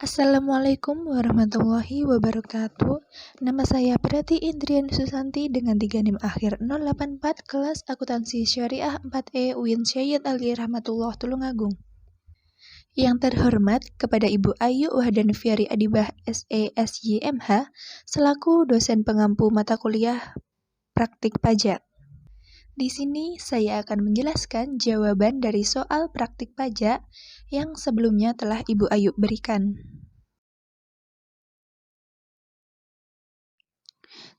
Assalamualaikum warahmatullahi wabarakatuh. Nama saya Prati Indrian Susanti dengan 3 NIM akhir 084 kelas akuntansi syariah 4E UIN Syed Ali Rahmatullah Tulungagung. Yang terhormat kepada Ibu Ayu Wahdanfiari Adibah SE SYMH selaku dosen pengampu mata kuliah praktik pajak. Di sini saya akan menjelaskan jawaban dari soal praktik pajak yang sebelumnya telah Ibu Ayu berikan.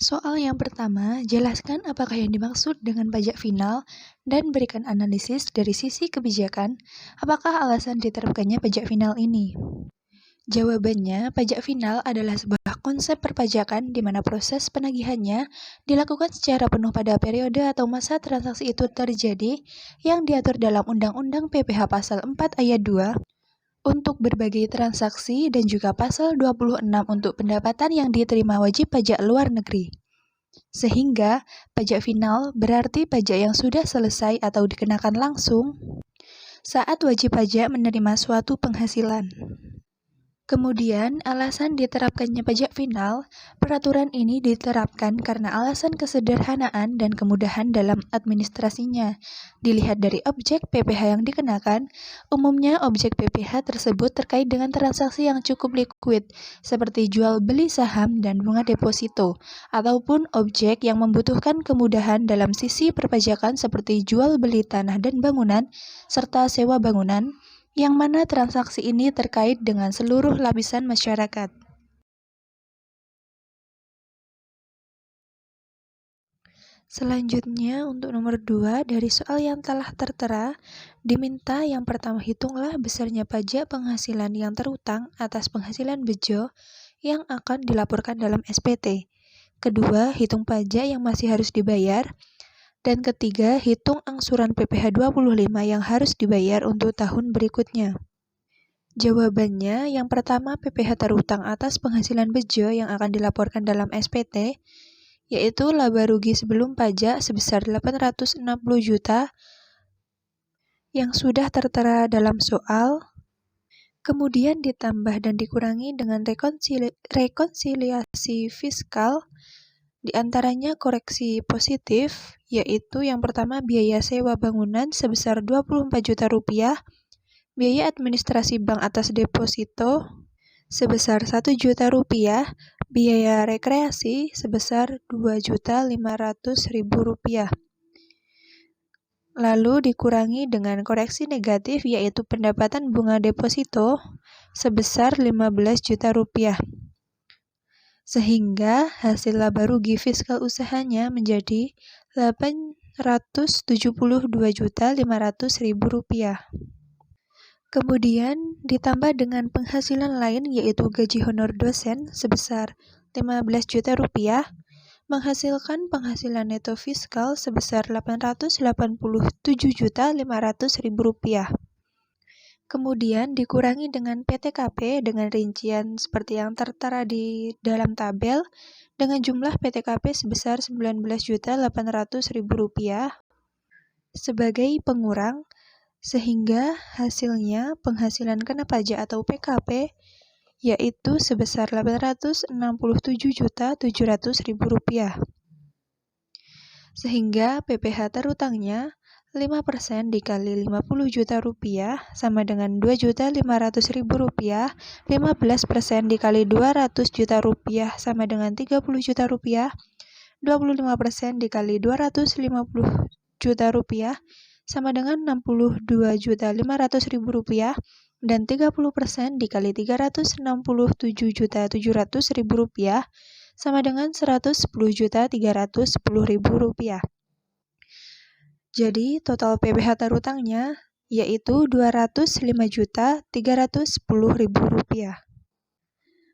Soal yang pertama, jelaskan apakah yang dimaksud dengan pajak final dan berikan analisis dari sisi kebijakan, apakah alasan diterapkannya pajak final ini. Jawabannya, pajak final adalah sebuah konsep perpajakan di mana proses penagihannya dilakukan secara penuh pada periode atau masa transaksi itu terjadi yang diatur dalam Undang-Undang PPh Pasal 4 Ayat 2 untuk berbagai transaksi dan juga Pasal 26 untuk pendapatan yang diterima wajib pajak luar negeri. Sehingga pajak final berarti pajak yang sudah selesai atau dikenakan langsung saat wajib pajak menerima suatu penghasilan. Kemudian, alasan diterapkannya pajak final, peraturan ini diterapkan karena alasan kesederhanaan dan kemudahan dalam administrasinya. Dilihat dari objek PPh yang dikenakan, umumnya objek PPh tersebut terkait dengan transaksi yang cukup likuid, seperti jual beli saham dan bunga deposito, ataupun objek yang membutuhkan kemudahan dalam sisi perpajakan seperti jual beli tanah dan bangunan, serta sewa bangunan, yang mana transaksi ini terkait dengan seluruh lapisan masyarakat. Selanjutnya, untuk nomor 2 dari soal yang telah tertera, diminta yang pertama hitunglah besarnya pajak penghasilan yang terutang atas penghasilan bejo yang akan dilaporkan dalam SPT. Kedua, hitung pajak yang masih harus dibayar. Dan ketiga, hitung angsuran PPh 25 yang harus dibayar untuk tahun berikutnya. Jawabannya, yang pertama PPh terutang atas penghasilan bejo yang akan dilaporkan dalam SPT, yaitu laba rugi sebelum pajak sebesar 860 juta yang sudah tertera dalam soal, kemudian ditambah dan dikurangi dengan rekonsiliasi fiskal, di antaranya koreksi positif, yaitu yang pertama biaya sewa bangunan sebesar 24 juta rupiah, biaya administrasi bank atas deposito sebesar 1 juta rupiah, biaya rekreasi sebesar 2.500.000 rupiah. Lalu dikurangi dengan koreksi negatif yaitu pendapatan bunga deposito sebesar 15 juta rupiah. Sehingga hasil laba rugi fiskal usahanya menjadi 872.500.000 rupiah. Kemudian ditambah dengan penghasilan lain yaitu gaji honor dosen sebesar 15 juta rupiah, menghasilkan penghasilan neto fiskal sebesar 887.500.000 rupiah. Kemudian dikurangi dengan PTKP dengan rincian seperti yang tertera di dalam tabel dengan jumlah PTKP sebesar 19.800.000 rupiah sebagai pengurang, sehingga hasilnya penghasilan kena pajak atau PKP yaitu sebesar 867.700.000 rupiah. Sehingga PPh terutangnya 5% dikali 50 juta rupiah sama dengan 2.500.000 rupiah, 15% dikali 200 juta rupiah sama dengan 30 juta rupiah, 25% dikali 250 juta rupiah sama dengan 62.500.000 rupiah, dan 30% dikali 367.700.000 rupiah sama dengan 110.310.000 rupiah. Jadi, total PPh terutangnya yaitu 205.310.000 rupiah.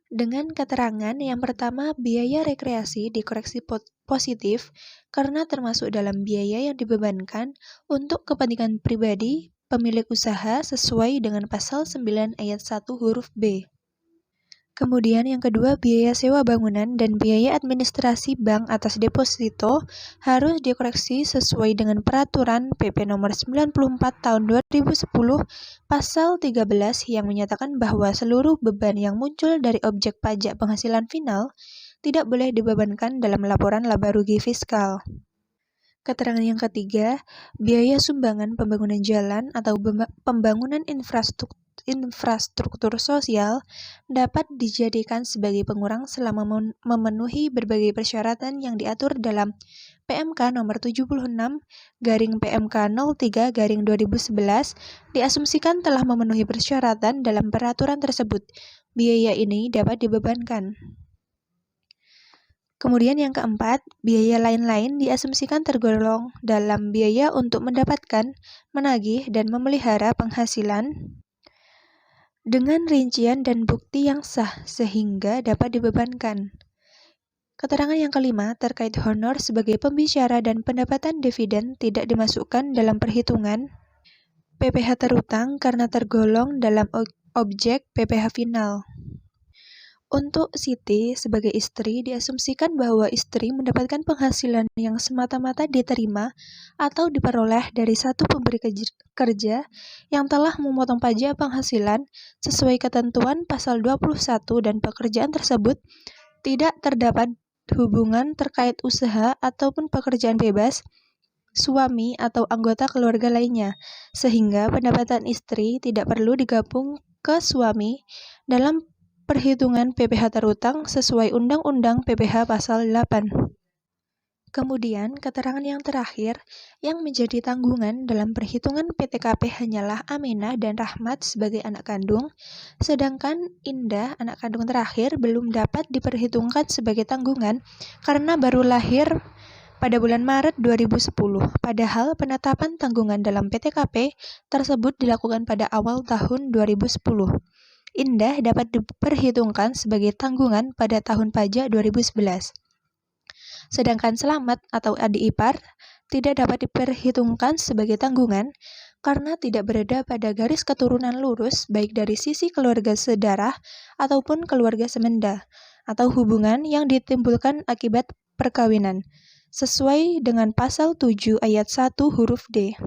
Dengan keterangan yang pertama, biaya rekreasi dikoreksi positif karena termasuk dalam biaya yang dibebankan untuk kepentingan pribadi pemilik usaha sesuai dengan pasal 9 ayat 1 huruf B. Kemudian yang kedua, biaya sewa bangunan dan biaya administrasi bank atas deposito harus dikoreksi sesuai dengan peraturan PP nomor 94 tahun 2010 pasal 13 yang menyatakan bahwa seluruh beban yang muncul dari objek pajak penghasilan final tidak boleh dibebankan dalam laporan laba rugi fiskal. Keterangan yang ketiga, biaya sumbangan pembangunan jalan atau pembangunan infrastruktur sosial dapat dijadikan sebagai pengurang selama memenuhi berbagai persyaratan yang diatur dalam PMK nomor 76 PMK 03 2011 diasumsikan telah memenuhi persyaratan dalam peraturan tersebut. Biaya ini dapat dibebankan. Kemudian yang keempat, biaya lain-lain diasumsikan tergolong dalam biaya untuk mendapatkan, menagih, dan memelihara penghasilan dengan rincian dan bukti yang sah sehingga dapat dibebankan. Keterangan yang kelima terkait honor sebagai pembicara dan pendapatan dividen tidak dimasukkan dalam perhitungan PPh terutang karena tergolong dalam objek PPh final. Untuk Siti sebagai istri, diasumsikan bahwa istri mendapatkan penghasilan yang semata-mata diterima atau diperoleh dari satu pemberi kerja yang telah memotong pajak penghasilan sesuai ketentuan pasal 21 dan pekerjaan tersebut tidak terdapat hubungan terkait usaha ataupun pekerjaan bebas, suami atau anggota keluarga lainnya, sehingga pendapatan istri tidak perlu digabung ke suami dalam perhitungan PPh terutang sesuai Undang-Undang PPh pasal 8. Kemudian, keterangan yang terakhir yang menjadi tanggungan dalam perhitungan PTKP hanyalah Aminah dan Rahmat sebagai anak kandung, sedangkan Indah, anak kandung terakhir, belum dapat diperhitungkan sebagai tanggungan karena baru lahir pada bulan Maret 2010. Padahal penetapan tanggungan dalam PTKP tersebut dilakukan pada awal tahun 2010. Indah dapat diperhitungkan sebagai tanggungan pada tahun pajak 2011. Sedangkan Selamat atau adik ipar tidak dapat diperhitungkan sebagai tanggungan karena tidak berada pada garis keturunan lurus baik dari sisi keluarga sedarah ataupun keluarga semenda atau hubungan yang ditimbulkan akibat perkawinan sesuai dengan pasal 7 ayat 1 huruf D.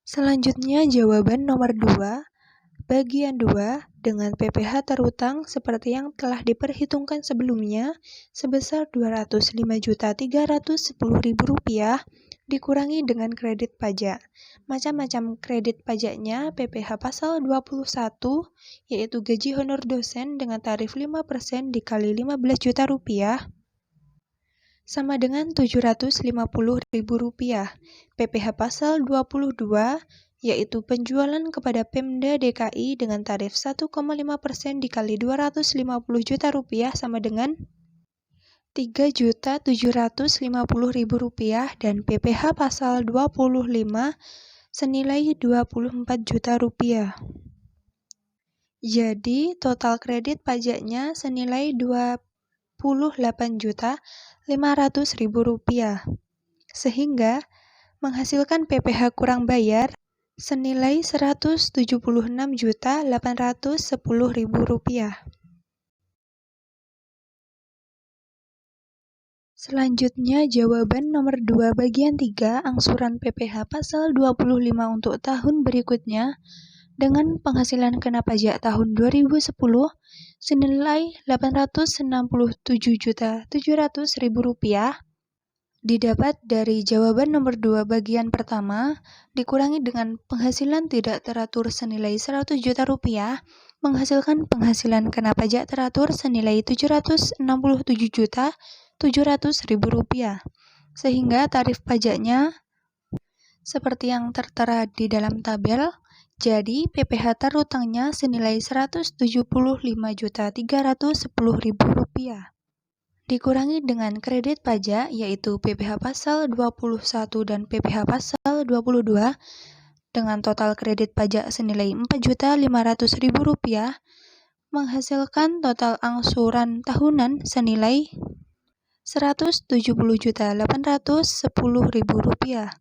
Selanjutnya jawaban nomor 2, bagian 2 dengan PPh terutang seperti yang telah diperhitungkan sebelumnya sebesar Rp205.310.000 dikurangi dengan kredit pajak. Macam-macam kredit pajaknya PPh pasal 21 yaitu gaji honor dosen dengan tarif 5% dikali Rp15 juta sama dengan Rp750.000. PPh pasal 22 yaitu penjualan kepada Pemda DKI dengan tarif 1,5% dikali Rp250 juta sama dengan Rp3.750.000 dan PPh pasal 25 senilai Rp24 juta. Jadi total kredit pajaknya senilai Rp28.500.000 sehingga menghasilkan PPh kurang bayar senilai Rp176.810.000. Selanjutnya jawaban nomor 2 bagian 3 angsuran PPh pasal 25 untuk tahun berikutnya dengan penghasilan kena pajak tahun 2010 senilai Rp867.700.000 didapat dari jawaban nomor 2 bagian pertama dikurangi dengan penghasilan tidak teratur senilai Rp100 juta menghasilkan penghasilan kena pajak teratur senilai Rp767.700.000 sehingga tarif pajaknya seperti yang tertera di dalam tabel. Jadi, PPh terutangnya senilai Rp175.310.000 dikurangi dengan kredit pajak yaitu PPh pasal 21 dan PPh pasal 22 dengan total kredit pajak senilai Rp4.500.000 menghasilkan total angsuran tahunan senilai Rp170.810.000.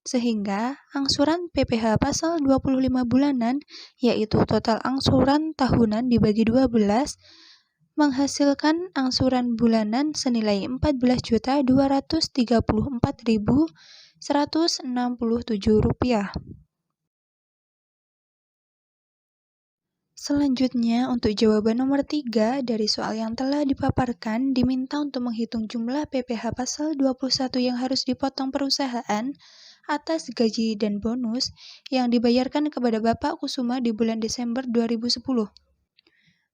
Sehingga angsuran PPh pasal 25 bulanan, yaitu total angsuran tahunan dibagi 12, menghasilkan angsuran bulanan senilai Rp14.234.167. Selanjutnya, untuk jawaban nomor 3 dari soal yang telah dipaparkan, diminta untuk menghitung jumlah PPh pasal 21 yang harus dipotong perusahaan atas gaji dan bonus yang dibayarkan kepada Bapak Kusuma di bulan Desember 2010.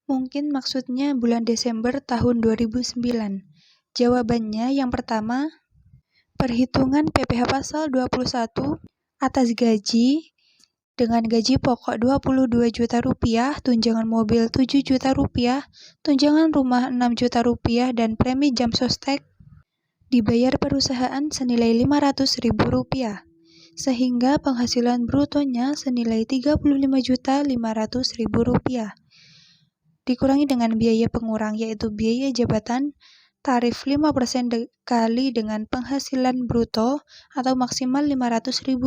Mungkin maksudnya bulan Desember tahun 2009. Jawabannya yang pertama, perhitungan PPh pasal 21 atas gaji dengan gaji pokok Rp22 juta, tunjangan mobil Rp7 juta, tunjangan rumah Rp6 juta, dan premi jam sostek dibayar perusahaan senilai Rp500.000, sehingga penghasilan brutonya senilai Rp35.500.000. Dikurangi dengan biaya pengurang, yaitu biaya jabatan, tarif 5% dikali dengan penghasilan bruto atau maksimal Rp500.000,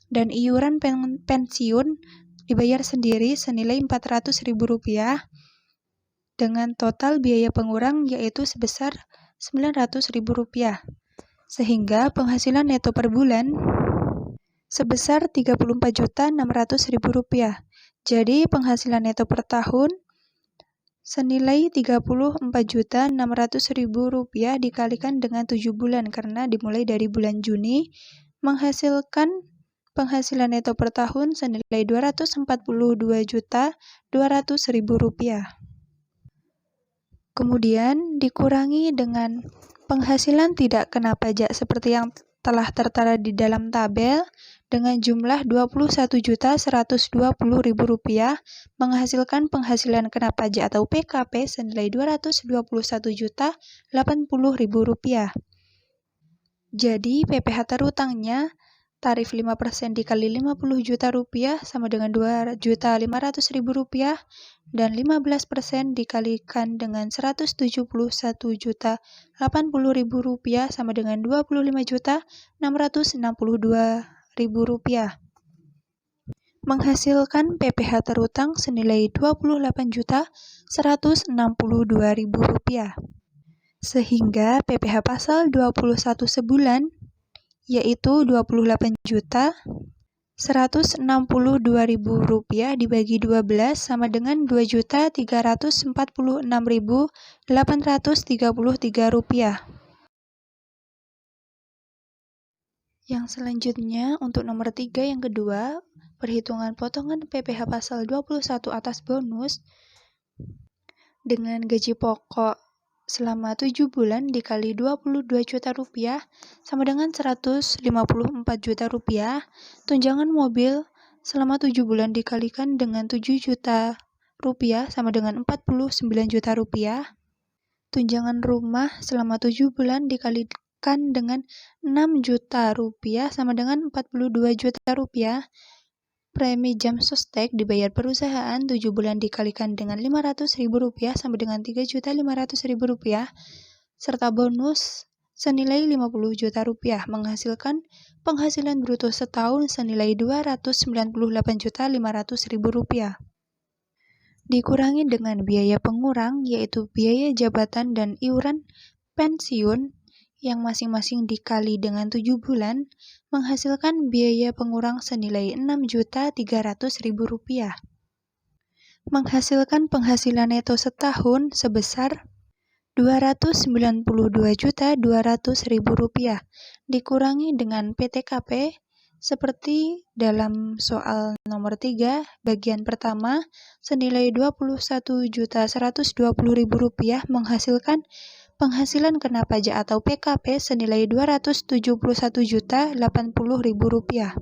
dan iuran pensiun dibayar sendiri senilai Rp400.000 dengan total biaya pengurang yaitu sebesar Rp900.000, sehingga penghasilan neto per bulan sebesar Rp34.600.000. Jadi penghasilan neto per tahun senilai Rp34.600.000 dikalikan dengan 7 bulan karena dimulai dari bulan Juni, menghasilkan penghasilan neto per tahun senilai Rp242.200.000. Kemudian dikurangi dengan penghasilan tidak kena pajak seperti yang telah tertera di dalam tabel dengan jumlah Rp21.120.000 menghasilkan penghasilan kena pajak atau PKP senilai Rp221.080.000. Jadi PPh terutangnya tarif 5% dikali Rp50 juta sama dengan Rp2.500.000 dan 15% dikalikan dengan Rp171.080.000 sama dengan Rp25.662.000. Menghasilkan PPh terutang senilai Rp28.162.000. Sehingga PPh pasal 21 sebulan yaitu Rp28.162.000 dibagi 12 sama dengan Rp2.346.833. Yang selanjutnya untuk nomor 3 yang kedua, perhitungan potongan PPh pasal 21 atas bonus dengan gaji pokok selama 7 bulan dikali Rp22 juta sama dengan Rp154 juta. Tunjangan mobil selama 7 bulan dikalikan dengan Rp7 juta sama dengan Rp49 juta. Tunjangan rumah selama 7 bulan dikalikan dengan Rp6 juta sama dengan Rp42 juta. Premi jam sostek dibayar perusahaan 7 bulan dikalikan dengan Rp500.000 sama dengan Rp3.500.000, serta bonus senilai Rp50 juta menghasilkan penghasilan bruto setahun senilai Rp298.500.000. Dikurangi dengan biaya pengurang yaitu biaya jabatan dan iuran pensiun yang masing-masing dikali dengan 7 bulan, menghasilkan biaya pengurang senilai Rp6.300.000. Menghasilkan penghasilan neto setahun sebesar Rp292.200.000, dikurangi dengan PTKP seperti dalam soal nomor 3, bagian pertama, senilai Rp21.120.000 menghasilkan penghasilan kena pajak atau PKP senilai Rp271.080.000.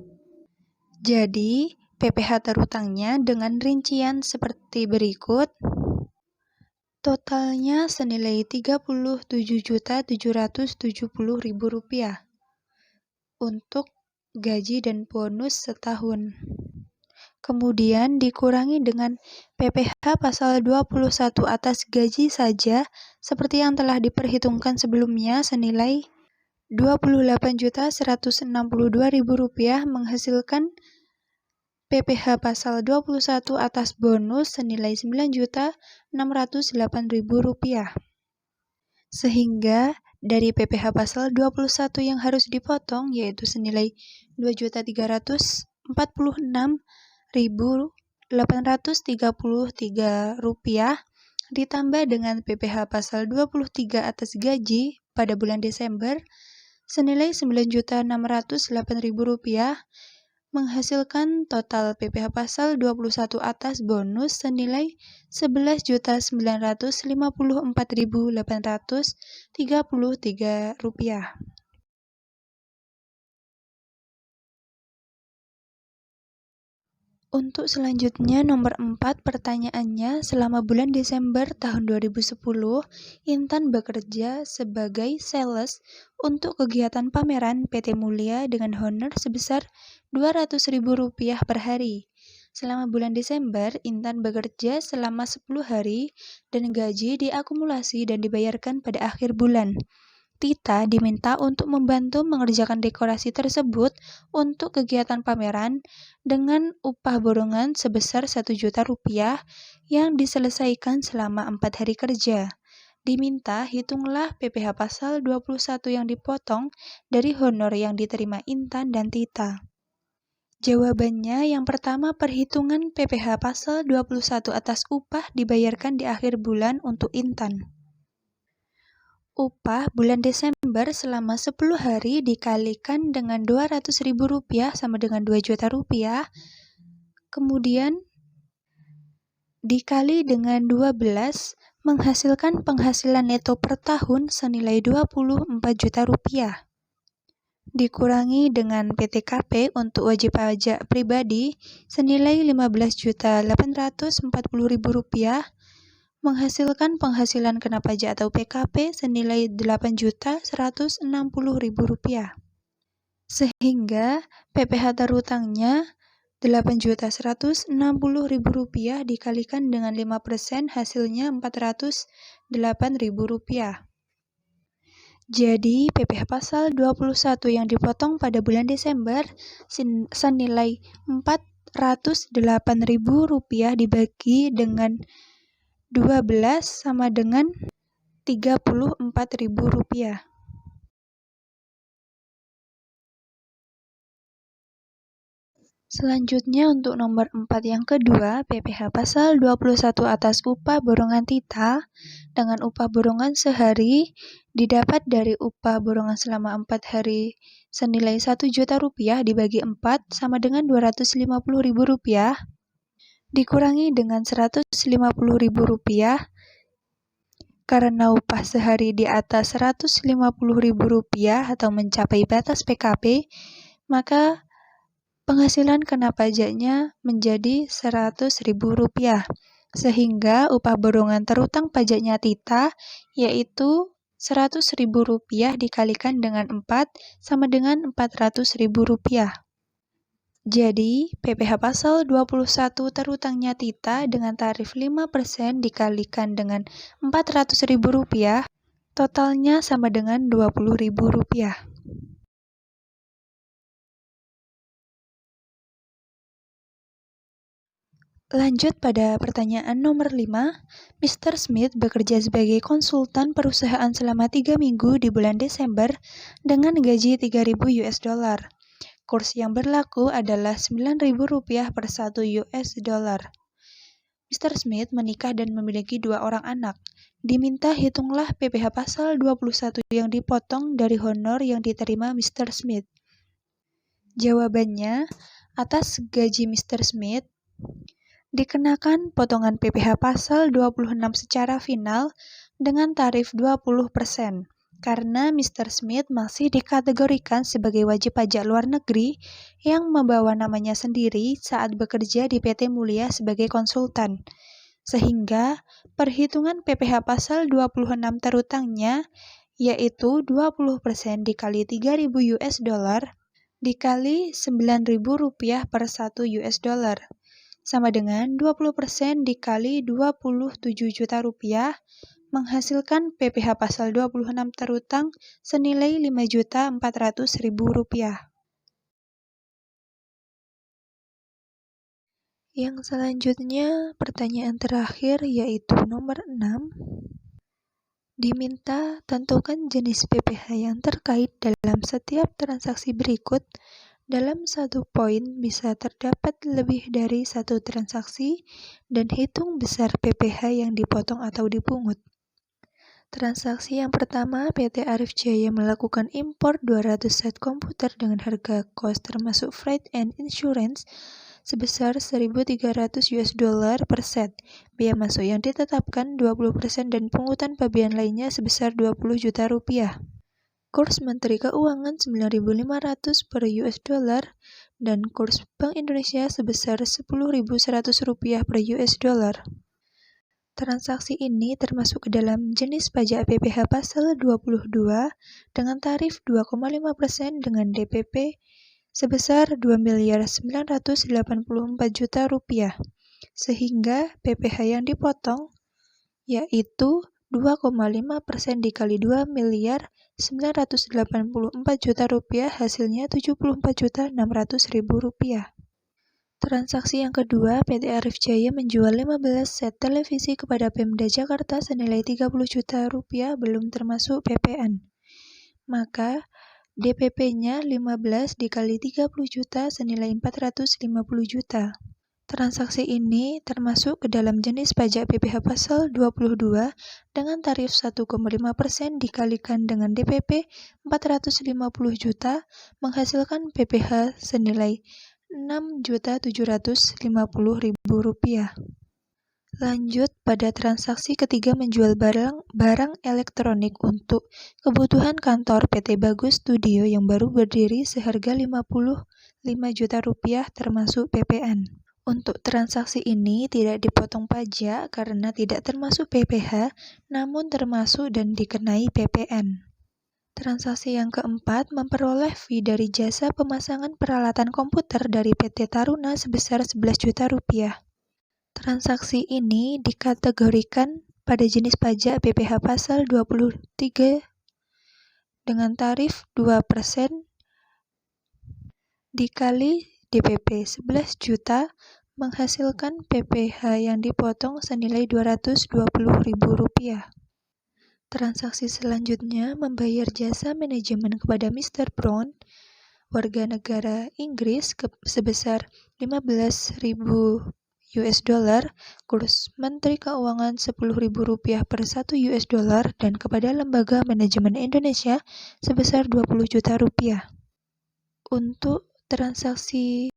Jadi, PPh terutangnya dengan rincian seperti berikut. Totalnya senilai Rp37.770.000 untuk gaji dan bonus setahun. Kemudian dikurangi dengan PPh pasal 21 atas gaji saja seperti yang telah diperhitungkan sebelumnya senilai Rp28.162.000 menghasilkan PPh pasal 21 atas bonus senilai Rp9.608.000. Sehingga dari PPh pasal 21 yang harus dipotong yaitu senilai Rp2.346.833 ditambah dengan PPh pasal 23 atas gaji pada bulan Desember senilai Rp9.608.000 menghasilkan total PPh pasal 21 atas bonus senilai Rp11.954.833. Untuk selanjutnya nomor 4 pertanyaannya, selama bulan Desember tahun 2010, Intan bekerja sebagai sales untuk kegiatan pameran PT Mulia dengan honor sebesar Rp200.000 per hari. Selama bulan Desember, Intan bekerja selama 10 hari dan gaji diakumulasi dan dibayarkan pada akhir bulan. Tita diminta untuk membantu mengerjakan dekorasi tersebut untuk kegiatan pameran dengan upah borongan sebesar Rp1.000.000 yang diselesaikan selama 4 hari kerja. Diminta hitunglah PPh pasal 21 yang dipotong dari honor yang diterima Intan dan Tita. Jawabannya yang pertama, perhitungan PPh pasal 21 atas upah dibayarkan di akhir bulan untuk Intan. Upah bulan Desember selama 10 hari dikalikan dengan Rp200.000 sama dengan Rp2.000.000, kemudian dikali dengan 12 menghasilkan penghasilan neto per tahun senilai Rp24.000.000. Dikurangi dengan PTKP untuk wajib pajak pribadi senilai Rp15.840.000, menghasilkan penghasilan kena pajak atau PKP senilai Rp8.160.000. Sehingga PPh terutangnya Rp8.160.000 dikalikan dengan 5% hasilnya Rp408.000. Jadi PPh pasal 21 yang dipotong pada bulan Desember senilai Rp408.000 dibagi dengan 12 sama dengan Rp34.000. Selanjutnya untuk nomor 4 yang kedua, PPh pasal 21 atas upah borongan Tita dengan upah borongan sehari didapat dari upah borongan selama 4 hari senilai Rp1.000.000 dibagi 4 sama dengan Rp250.000 dikurangi dengan Rp150.000 karena upah sehari di atas Rp150.000 atau mencapai batas PKP, maka penghasilan kena pajaknya menjadi Rp100.000, sehingga upah borongan terutang pajaknya Tita yaitu Rp100.000 dikalikan dengan 4 sama dengan Rp400.000. Jadi, PPh pasal 21 terutangnya Tita dengan tarif 5% dikalikan dengan Rp400.000, totalnya sama dengan Rp20.000. Lanjut pada pertanyaan nomor 5, Mr. Smith bekerja sebagai konsultan perusahaan selama 3 minggu di bulan Desember dengan gaji $3.000. Kurs yang berlaku adalah Rp9.000 per $1. Mr. Smith menikah dan memiliki 2 orang anak. Diminta hitunglah PPh pasal 21 yang dipotong dari honor yang diterima Mr. Smith. Jawabannya, atas gaji Mr. Smith dikenakan potongan PPh pasal 26 secara final dengan tarif 20%. Karena Mr. Smith masih dikategorikan sebagai wajib pajak luar negeri yang membawa namanya sendiri saat bekerja di PT Mulia sebagai konsultan. Sehingga perhitungan PPh pasal 26 terutangnya yaitu 20% dikali $3.000 dikali Rp9.000 per $1 sama dengan 20% dikali Rp27 juta menghasilkan PPh pasal 26 terutang senilai Rp5.400.000. Yang selanjutnya, pertanyaan terakhir yaitu nomor 6. Diminta tentukan jenis PPh yang terkait dalam setiap transaksi berikut. Dalam satu poin bisa terdapat lebih dari satu transaksi dan hitung besar PPh yang dipotong atau dipungut. Transaksi yang pertama, PT Arif Jaya melakukan impor 200 set komputer dengan harga kos termasuk freight and insurance sebesar $1.300 per set. Biaya masuk yang ditetapkan 20% dan pungutan pabean lainnya sebesar Rp20 juta. Kurs Menteri Keuangan 9.500 per US dollar dan kurs Bank Indonesia sebesar Rp10.100 per US dollar. Transaksi ini termasuk ke dalam jenis pajak PPh pasal 22 dengan tarif 2,5% dengan DPP sebesar Rp2.984 juta, sehingga PPh yang dipotong yaitu 2,5% dikali Rp2.984 juta hasilnya Rp74.600.000. Transaksi yang kedua, PT Arif Jaya menjual 15 set televisi kepada Pemda Jakarta senilai Rp30 juta belum termasuk PPN. Maka DPP-nya 15 dikali 30 juta senilai 450 juta. Transaksi ini termasuk ke dalam jenis pajak PPh pasal 22 dengan tarif 1,5% dikalikan dengan DPP 450 juta menghasilkan PPh senilai Rp6.750.000. Lanjut pada transaksi ketiga menjual barang elektronik untuk kebutuhan kantor PT Bagus Studio yang baru berdiri seharga Rp55 juta termasuk PPN. Untuk transaksi ini tidak dipotong pajak karena tidak termasuk PPh, namun termasuk dan dikenai PPN. Transaksi yang keempat memperoleh fee dari jasa pemasangan peralatan komputer dari PT Taruna sebesar Rp11 juta. Transaksi ini dikategorikan pada jenis pajak PPh pasal 23 dengan tarif 2% dikali DPP 11 juta menghasilkan PPh yang dipotong senilai Rp220.000. Transaksi selanjutnya membayar jasa manajemen kepada Mr. Brown, warga negara Inggris sebesar $15.000, kurs Menteri Keuangan Rp10.000 per 1 US dollar dan kepada Lembaga Manajemen Indonesia sebesar Rp20 juta. Untuk transaksi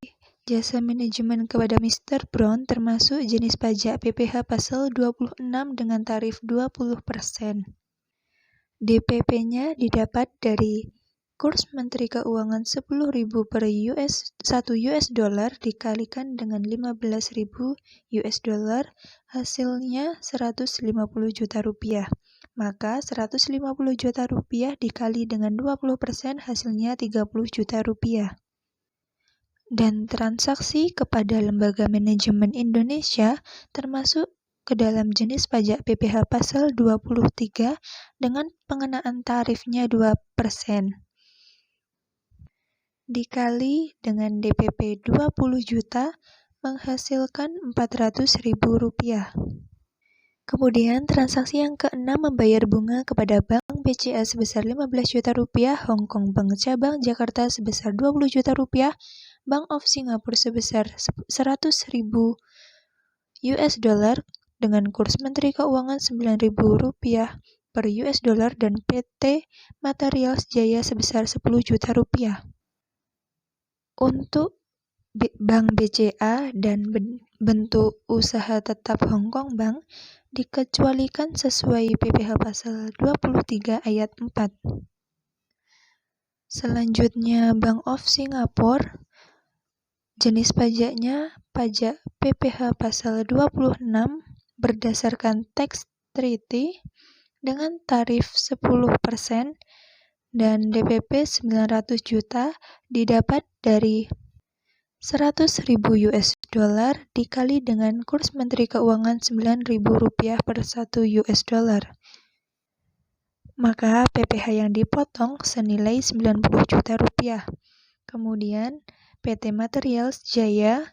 jasa manajemen kepada Mr. Brown termasuk jenis pajak PPh pasal 26 dengan tarif 20%. DPP-nya didapat dari kurs Menteri Keuangan Rp10.000 per 1 US dollar dikalikan dengan $15.000 hasilnya Rp150 juta. Maka Rp150 juta dikali dengan 20% hasilnya Rp30 juta. Dan transaksi kepada Lembaga Manajemen Indonesia termasuk ke dalam jenis pajak PPh pasal 23 dengan pengenaan tarifnya 2%. Dikali dengan DPP 20 juta menghasilkan Rp400.000. Kemudian transaksi yang keenam membayar bunga kepada Bank BCA sebesar Rp15 juta, Hong Kong Bank Cabang Jakarta sebesar Rp20 juta, Bank of Singapore sebesar $100.000 dengan kurs Menteri Keuangan Rp9.000 per US dollar dan PT Materials Jaya sebesar Rp10 juta. Untuk Bank BCA dan bentuk usaha tetap Hong Kong Bank dikecualikan sesuai PPh pasal 23 ayat 4. Selanjutnya Bank of Singapore, jenis pajaknya pajak PPh pasal 26 berdasarkan tax treaty dengan tarif 10% dan DPP 900 juta didapat dari 100.000 US dollar dikali dengan kurs Menteri Keuangan Rp9.000 per 1 US dollar. Maka PPh yang dipotong senilai Rp90 juta. Kemudian PT Materials Jaya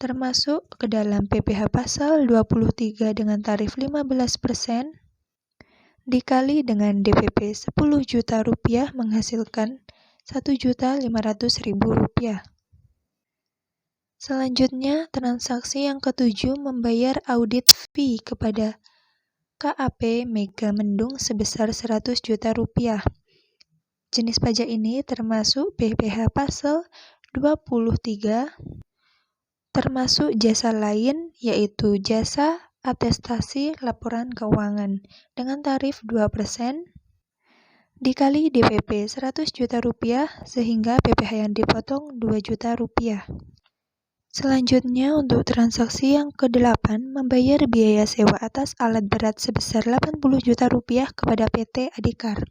termasuk ke dalam PPh pasal 23 dengan tarif 15% dikali dengan DPP Rp10 juta menghasilkan Rp1.500.000. Selanjutnya, transaksi yang ketujuh membayar audit fee kepada KAP Mega Mendung sebesar Rp100 juta. Jenis pajak ini termasuk PPh pasal 23, termasuk jasa lain yaitu jasa atestasi laporan keuangan dengan tarif 2% dikali DPP Rp100 juta sehingga PPh yang dipotong Rp2 juta. Selanjutnya, untuk transaksi yang ke-8, membayar biaya sewa atas alat berat sebesar Rp80 juta kepada PT Adhikar.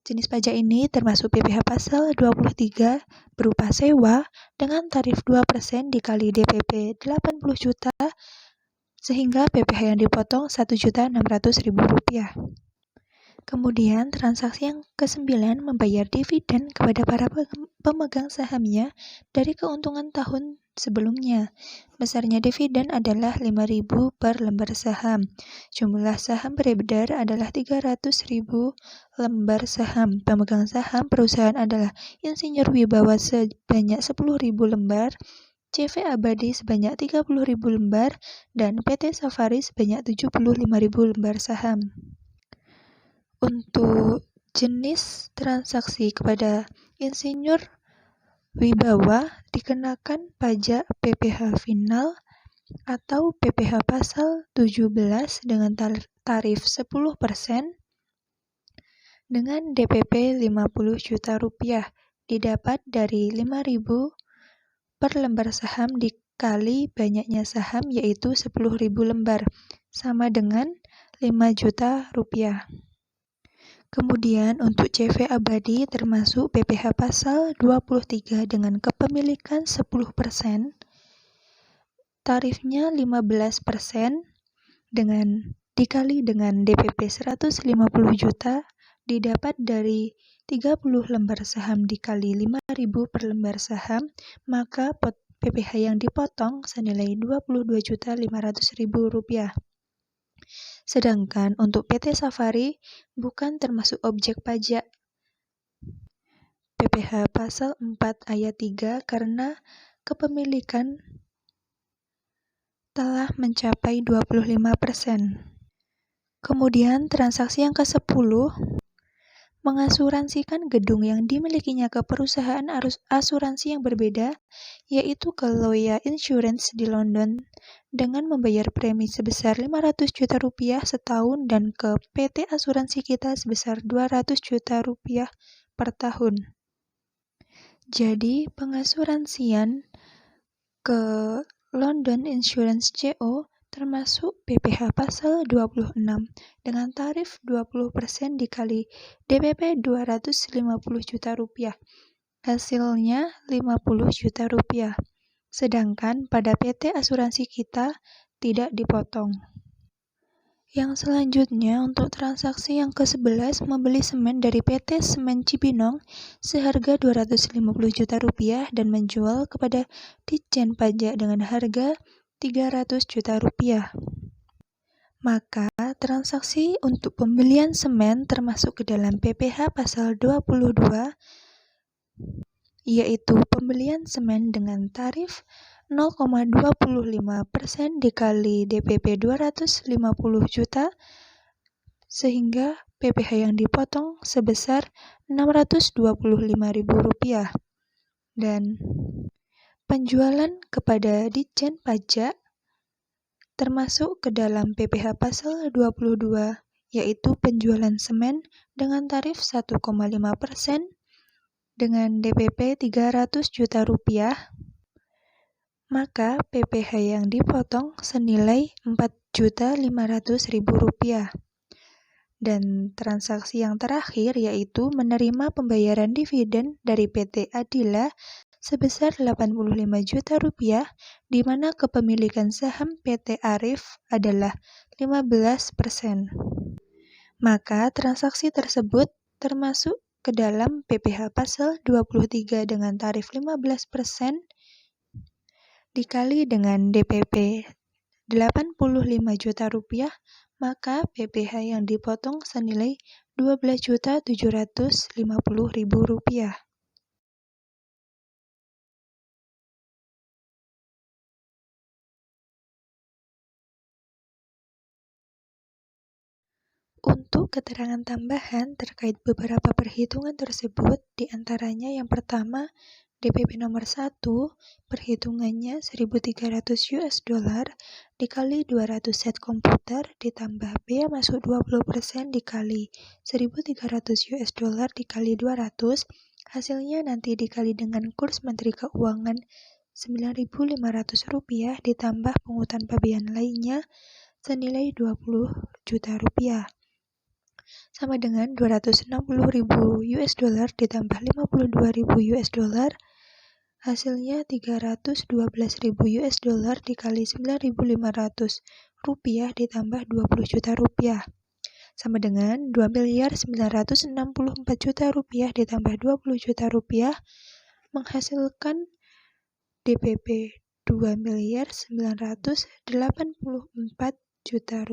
Jenis pajak ini termasuk PPh pasal 23 berupa sewa dengan tarif 2% dikali DPP Rp80 juta sehingga PPh yang dipotong Rp1.600.000. Kemudian, transaksi yang ke-9 membayar dividen kepada para pemegang sahamnya dari keuntungan tahun sebelumnya. Besarnya dividen adalah Rp5.000 per lembar saham. Jumlah saham beredar adalah 300.000 lembar saham. Pemegang saham perusahaan adalah Insinyur Wibawa sebanyak 10.000 lembar, CV Abadi sebanyak 30.000 lembar, dan PT Safari sebanyak 75.000 lembar saham. Untuk jenis transaksi kepada Insinyur Wibawa dikenakan pajak PPh final atau PPh pasal 17 dengan tarif 10% dengan DPP Rp50 juta didapat dari Rp5.000 per lembar saham dikali banyaknya saham yaitu 10.000 lembar sama dengan Rp5 juta. Kemudian untuk CV Abadi termasuk PPh pasal 23 dengan kepemilikan 10%, tarifnya 15% dikali dengan DPP Rp150 juta didapat dari 30 lembar saham dikali Rp5.000 per lembar saham, maka PPh yang dipotong senilai Rp22.500.000. Sedangkan untuk PT Safari bukan termasuk objek pajak PPh pasal 4 ayat 3 karena kepemilikan telah mencapai 25%. Kemudian transaksi yang ke-10 mengasuransikan gedung yang dimilikinya ke perusahaan asuransi yang berbeda, yaitu ke Loya Insurance di London dengan membayar premi sebesar Rp500 juta setahun dan ke PT Asuransi Kita sebesar Rp200 juta per tahun. Jadi, pengasuransian ke London Insurance CO termasuk PPh pasal 26 dengan tarif 20% dikali DPP Rp250 juta. Hasilnya Rp50 juta. Sedangkan pada PT Asuransi Kita tidak dipotong. Yang selanjutnya untuk transaksi yang ke-11 membeli semen dari PT Semen Cibinong seharga Rp250 juta dan menjual kepada Ditjen Pajak dengan harga Rp300 juta. Maka transaksi untuk pembelian semen termasuk ke dalam PPh pasal 22 yaitu pembelian semen dengan tarif 0,25% dikali DPP Rp250 juta sehingga PPh yang dipotong sebesar Rp625.000 dan penjualan kepada Ditjen Pajak termasuk ke dalam PPh pasal 22 yaitu penjualan semen dengan tarif 1,5% dengan DPP Rp300 juta, maka PPh yang dipotong senilai Rp4.500.000. Dan transaksi yang terakhir yaitu menerima pembayaran dividen dari PT Adila sebesar Rp85 juta, di mana kepemilikan saham PT Arif adalah 15%. Maka transaksi tersebut termasuk ke dalam PPh pasal 23 dengan tarif 15% dikali dengan DPP Rp85 juta, maka PPh yang dipotong senilai Rp12.750.000. Untuk keterangan tambahan terkait beberapa perhitungan tersebut, di antaranya yang pertama, DPP nomor 1, perhitungannya $1.300 dikali 200 set komputer ditambah biaya masuk 20% dikali $1.300 dikali 200, hasilnya nanti dikali dengan kurs Menteri Keuangan Rp9.500 ditambah pungutan pabean lainnya senilai Rp20 juta, sama dengan $260.000 ditambah $52.000, hasilnya $312.000 dikali Rp9.500 ditambah Rp20 juta, sama dengan Rp2.964 juta ditambah Rp20 juta, menghasilkan DPP Rp2.984 juta.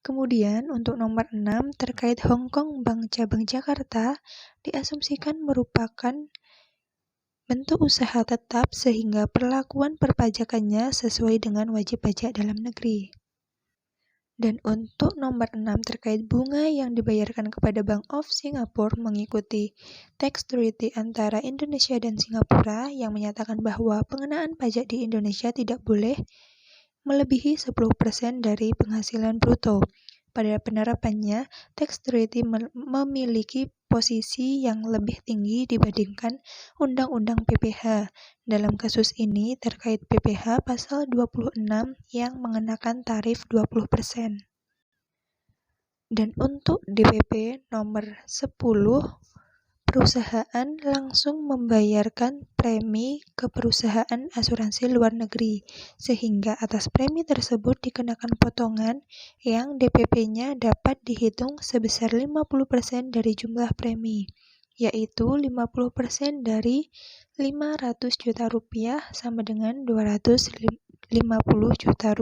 Kemudian untuk nomor 6 terkait Hong Kong Bank Cabang Jakarta diasumsikan merupakan bentuk usaha tetap sehingga perlakuan perpajakannya sesuai dengan wajib pajak dalam negeri. Dan untuk nomor 6 terkait bunga yang dibayarkan kepada Bank of Singapore mengikuti tax treaty antara Indonesia dan Singapura yang menyatakan bahwa pengenaan pajak di Indonesia tidak boleh melebihi 10% dari penghasilan bruto. Pada penerapannya, tax treaty memiliki posisi yang lebih tinggi dibandingkan Undang-Undang PPh. Dalam kasus ini terkait PPh pasal 26 yang mengenakan tarif 20%. Dan untuk DPP nomor 10, perusahaan langsung membayarkan premi ke perusahaan asuransi luar negeri, sehingga atas premi tersebut dikenakan potongan yang DPP-nya dapat dihitung sebesar 50% dari jumlah premi, yaitu 50% dari Rp500 juta sama dengan Rp250 juta.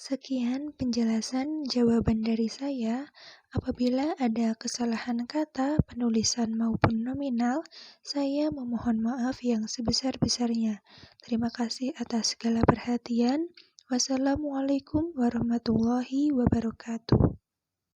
Sekian penjelasan jawaban dari saya. Apabila ada kesalahan kata, penulisan maupun nominal, saya memohon maaf yang sebesar-besarnya. Terima kasih atas segala perhatian. Wassalamualaikum warahmatullahi wabarakatuh.